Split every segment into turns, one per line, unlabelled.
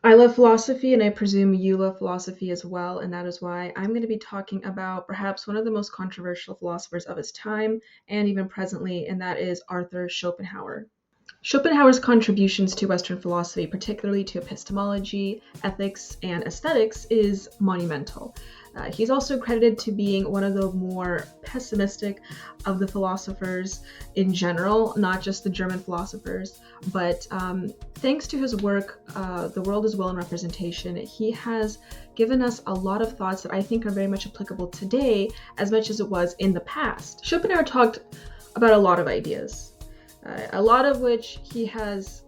I love philosophy, and I presume you love philosophy as well, and that is why I'm going to be talking about perhaps one of the most controversial philosophers of his time and even presently, and that is Arthur Schopenhauer. Schopenhauer's contributions to Western philosophy, particularly to epistemology, ethics, and aesthetics, is monumental. He's also credited to being one of the more pessimistic of the philosophers in general, not just the German philosophers, but thanks to his work, The World is Will and Representation, he has given us a lot of thoughts that I think are very much applicable today as much as it was in the past. Schopenhauer talked about a lot of ideas, a lot of which he has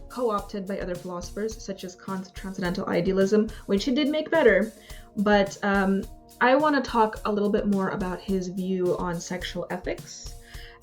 co-opted by other philosophers, such as Kant's transcendental idealism, which he did make better. But I want to talk a little bit more about his view on sexual ethics,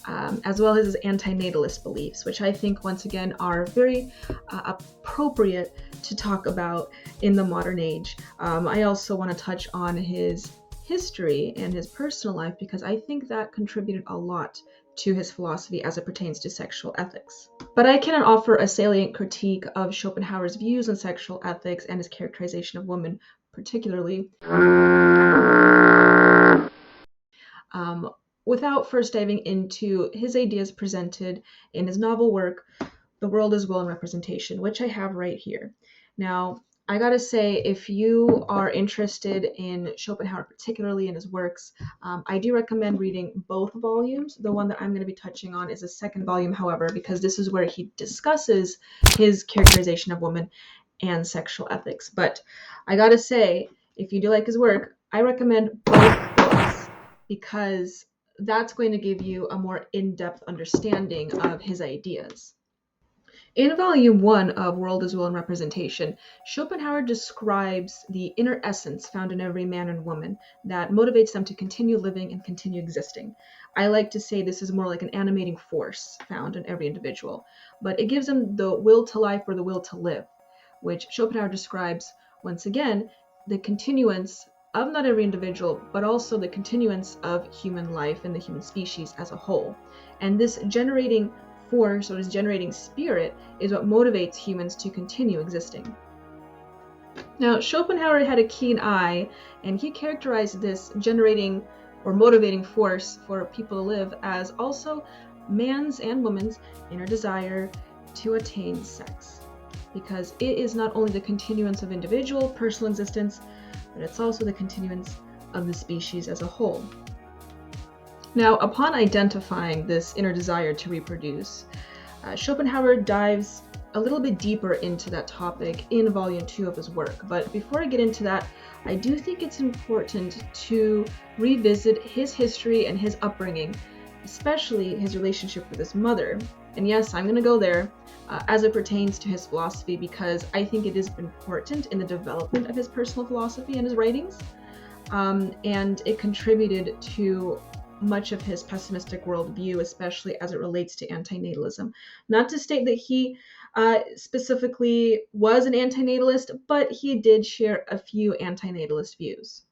as well as his anti-natalist beliefs, which I think, once again, are very appropriate to talk about in the modern age. I also want to touch on his history and his personal life, because I think that contributed a lot to his philosophy as it pertains to sexual ethics. But I cannot offer a salient critique of Schopenhauer's views on sexual ethics and his characterization of women, particularly, without first diving into his ideas presented in his novel work, The World is Will and Representation, which I have right here. Now, I gotta say, if you are interested in Schopenhauer, particularly in his works, I do recommend reading both volumes. The one that I'm going to be touching on is the second volume, however, because this is where he discusses his characterization of women and sexual ethics. But I gotta say, if you do like his work, I recommend both books, because that's going to give you a more in-depth understanding of his ideas. In Volume 1 of World as Will and Representation, Schopenhauer describes the inner essence found in every man and woman that motivates them to continue living and continue existing. I like to say this is more like an animating force found in every individual, but it gives them the will to life or the will to live, which Schopenhauer describes, once again, the continuance of not every individual, but also the continuance of human life and the human species as a whole. And this generating force, or this generating spirit, is what motivates humans to continue existing. Now, Schopenhauer had a keen eye, and he characterized this generating or motivating force for people to live as also man's and woman's inner desire to attain sex, because it is not only the continuance of individual personal existence, but it's also the continuance of the species as a whole. Now, upon identifying this inner desire to reproduce, Schopenhauer dives a little bit deeper into that topic in Volume 2 of his work. But before I get into that, I do think it's important to revisit his history and his upbringing, especially his relationship with his mother. And yes, I'm going to go there as it pertains to his philosophy, because I think it is important in the development of his personal philosophy and his writings. And it contributed to much of his pessimistic worldview, especially as it relates to anti-natalism. Not to state that he specifically was an anti-natalist, but he did share a few anti-natalist views.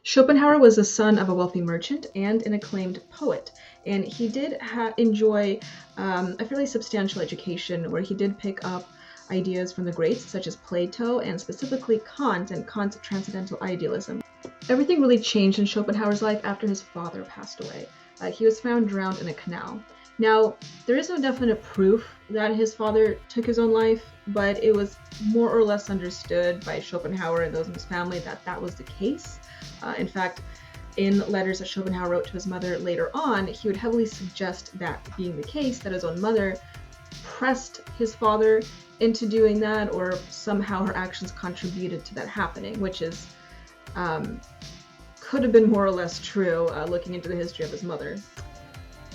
Schopenhauer was the son of a wealthy merchant and an acclaimed poet, and he did enjoy a fairly substantial education, where he did pick up ideas from the greats such as Plato and specifically Kant and Kant's transcendental idealism. Everything really changed in Schopenhauer's life after his father passed away. He was found drowned in a canal. Now, there is no definite proof that his father took his own life, but it was more or less understood by Schopenhauer and those in his family that that was the case. In fact, in letters that Schopenhauer wrote to his mother later on, he would heavily suggest that being the case, that his own mother pressed his father into doing that, or somehow her actions contributed to that happening, which is could have been more or less true, looking into the history of his mother.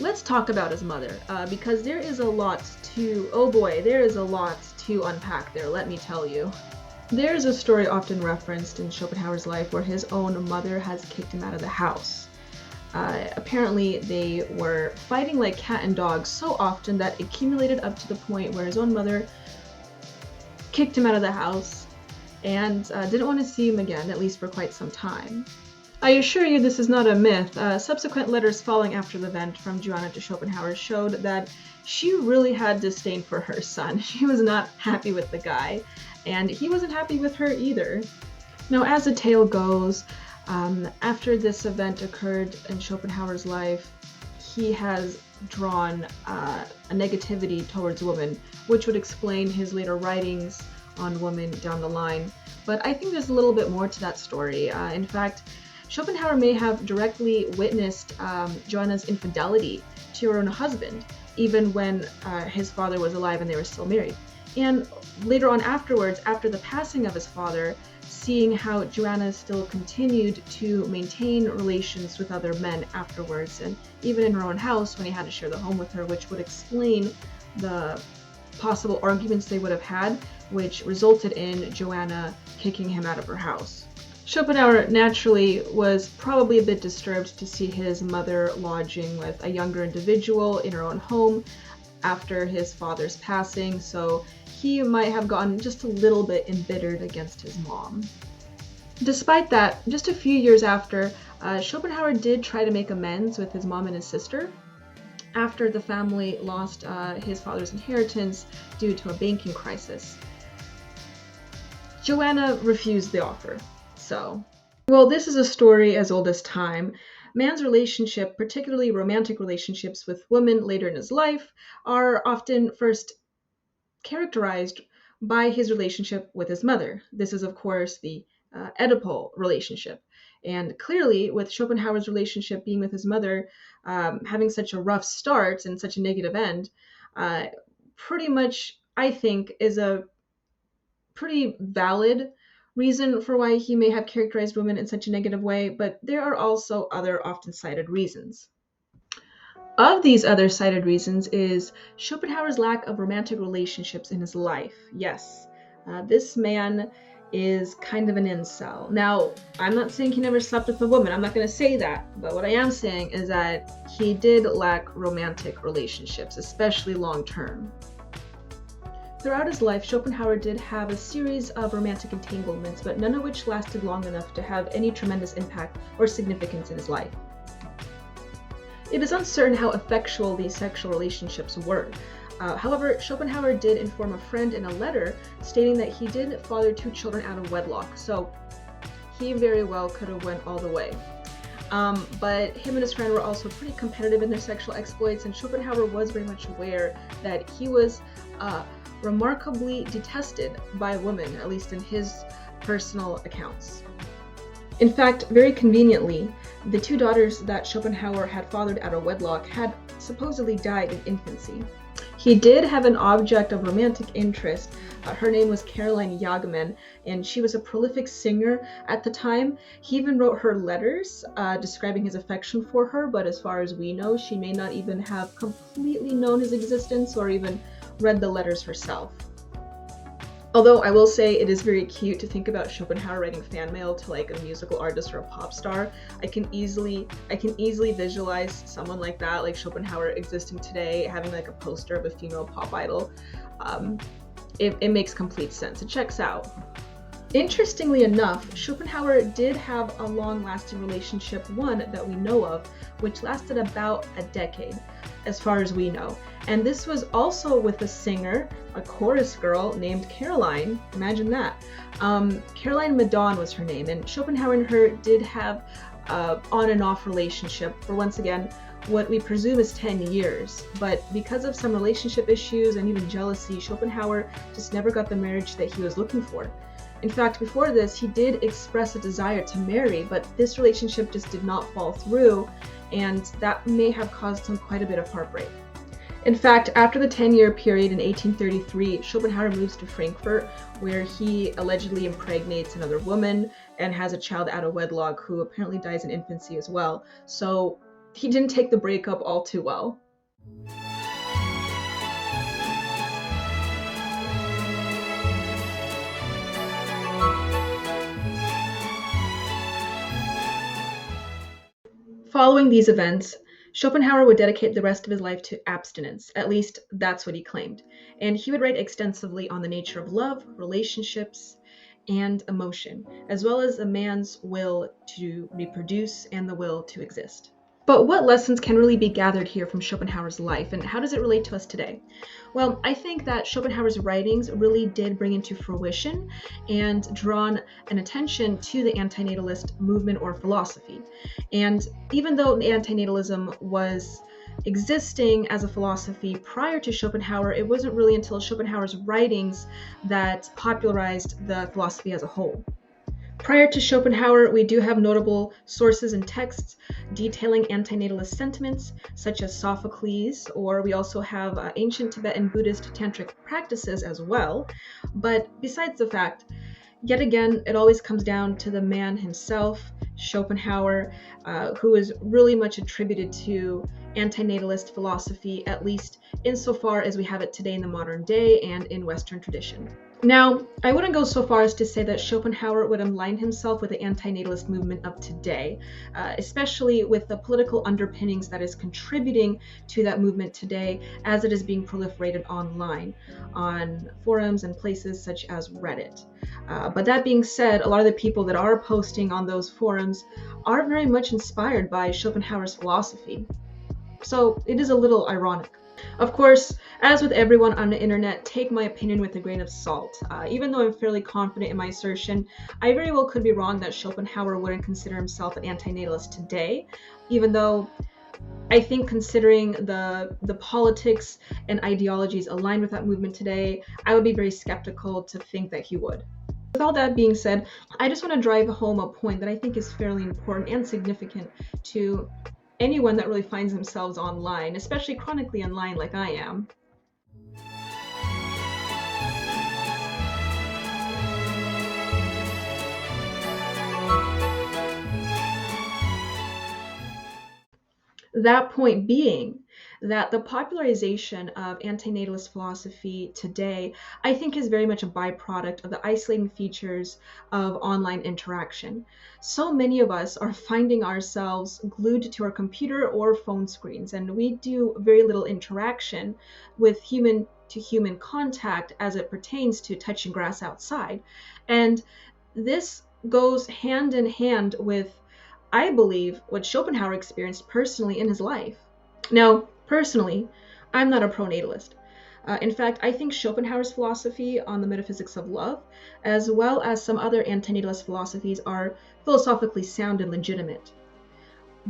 Let's talk about his mother, because there is a lot there is a lot to unpack there, let me tell you. There's a story often referenced in Schopenhauer's life where his own mother has kicked him out of the house. Apparently, they were fighting like cat and dog so often that it accumulated up to the point where his own mother kicked him out of the house and didn't want to see him again, at least for quite some time. I assure you this is not a myth. Subsequent letters following after the event from Joanna to Schopenhauer showed that she really had disdain for her son. She was not happy with the guy, and he wasn't happy with her either. Now, as the tale goes, after this event occurred in Schopenhauer's life, he has drawn a negativity towards women, which would explain his later writings on women down the line. But I think there's a little bit more to that story. In fact, Schopenhauer may have directly witnessed Joanna's infidelity to her own husband, even when his father was alive and they were still married. And later on afterwards, after the passing of his father, seeing how Joanna still continued to maintain relations with other men afterwards, and even in her own house when he had to share the home with her, which would explain the possible arguments they would have had, which resulted in Joanna kicking him out of her house. Schopenhauer naturally was probably a bit disturbed to see his mother lodging with a younger individual in her own home after his father's passing, so he might have gotten just a little bit embittered against his mom. Despite that, just a few years after, Schopenhauer did try to make amends with his mom and his sister after the family lost his father's inheritance due to a banking crisis. Joanna refused the offer. Well, this is a story as old as time. Man's relationship, particularly romantic relationships with women later in his life, are often first characterized by his relationship with his mother. This is, of course, the Oedipal relationship. And clearly, with Schopenhauer's relationship being with his mother, having such a rough start and such a negative end, pretty much, I think, is a pretty valid reason for why he may have characterized women in such a negative way, but there are also other often cited reasons. Of these other cited reasons is Schopenhauer's lack of romantic relationships in his life. Yes, this man is kind of an incel. Now, I'm not saying he never slept with a woman. I'm not going to say that. But what I am saying is that he did lack romantic relationships, especially long-term. Throughout his life, Schopenhauer did have a series of romantic entanglements, but none of which lasted long enough to have any tremendous impact or significance in his life. It is uncertain how effectual these sexual relationships were. However, Schopenhauer did inform a friend in a letter stating that he did father 2 children out of wedlock, so he very well could have went all the way. But him and his friend were also pretty competitive in their sexual exploits, and Schopenhauer was very much aware that he was remarkably detested by women, at least in his personal accounts. In fact, very conveniently, the 2 daughters that Schopenhauer had fathered out of wedlock had supposedly died in infancy. He did have an object of romantic interest. Her name was Caroline Jagman, and she was a prolific singer at the time. He even wrote her letters describing his affection for her, but as far as we know, she may not even have completely known his existence or even read the letters herself. Although I will say it is very cute to think about Schopenhauer writing fan mail to like a musical artist or a pop star. I can easily visualize someone like that, like Schopenhauer existing today, having like a poster of a female pop idol. It makes complete sense. It checks out. Interestingly enough, Schopenhauer did have a long-lasting relationship, one that we know of, which lasted about a decade, as far as we know. And this was also with a singer, a chorus girl named Caroline. Imagine that. Caroline Madon was her name, and Schopenhauer and her did have on and off relationship for, once again, what we presume is 10 years. But because of some relationship issues and even jealousy, Schopenhauer just never got the marriage that he was looking for. In fact, before this, he did express a desire to marry, but this relationship just did not fall through, and that may have caused him quite a bit of heartbreak. In fact, after the 10-year period in 1833, Schopenhauer moves to Frankfurt, where he allegedly impregnates another woman and has a child out of wedlock who apparently dies in infancy as well. So he didn't take the breakup all too well. Following these events, Schopenhauer would dedicate the rest of his life to abstinence. At least that's what he claimed. And he would write extensively on the nature of love, relationships, and emotion, as well as a man's will to reproduce and the will to exist. But what lessons can really be gathered here from Schopenhauer's life, and how does it relate to us today? Well, I think that Schopenhauer's writings really did bring into fruition and drawn an attention to the anti-natalist movement or philosophy. And even though anti-natalism was existing as a philosophy prior to Schopenhauer, it wasn't really until Schopenhauer's writings that popularized the philosophy as a whole. Prior to Schopenhauer, we do have notable sources and texts detailing anti-natalist sentiments, such as Sophocles, or we also have ancient Tibetan Buddhist tantric practices as well. But besides the fact, yet again, it always comes down to the man himself, Schopenhauer, who is really much attributed to anti-natalist philosophy, at least insofar as we have it today in the modern day and in Western tradition. Now, I wouldn't go so far as to say that Schopenhauer would align himself with the anti-natalist movement of today, especially with the political underpinnings that is contributing to that movement today as it is being proliferated online on forums and places such as Reddit. But that being said, a lot of the people that are posting on those forums are very much inspired by Schopenhauer's philosophy. So it is a little ironic. Of course, as with everyone on the internet, take my opinion with a grain of salt. Even though I'm fairly confident in my assertion, I very well could be wrong that Schopenhauer wouldn't consider himself an anti-natalist today, even though I think considering the politics and ideologies aligned with that movement today, I would be very skeptical to think that he would. With all that being said, I just want to drive home a point that I think is fairly important and significant to anyone that really finds themselves online, especially chronically online like I am. That point being that the popularization of anti-natalist philosophy today, I think, is very much a byproduct of the isolating features of online interaction. So many of us are finding ourselves glued to our computer or phone screens, and we do very little interaction with human to human contact as it pertains to touching grass outside. And this goes hand in hand with, I believe, what Schopenhauer experienced personally in his life. Now, personally, I'm not a pro-natalist. In fact, I think Schopenhauer's philosophy on the metaphysics of love, as well as some other anti-natalist philosophies, are philosophically sound and legitimate.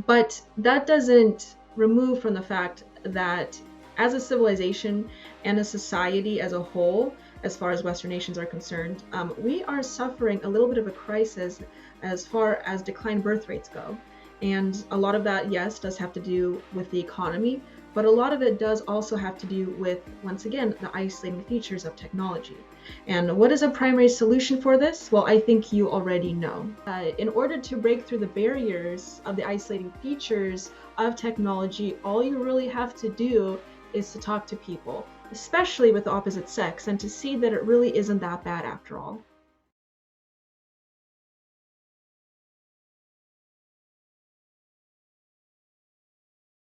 But that doesn't remove from the fact that as a civilization and a society as a whole, as far as Western nations are concerned, we are suffering a little bit of a crisis as far as declined birth rates go. And a lot of that, yes, does have to do with the economy, but a lot of it does also have to do with, once again, the isolating features of technology. And what is a primary solution for this? Well, I think you already know. In order to break through the barriers of the isolating features of technology, all you really have to do is to talk to people, especially with the opposite sex, and to see that it really isn't that bad after all.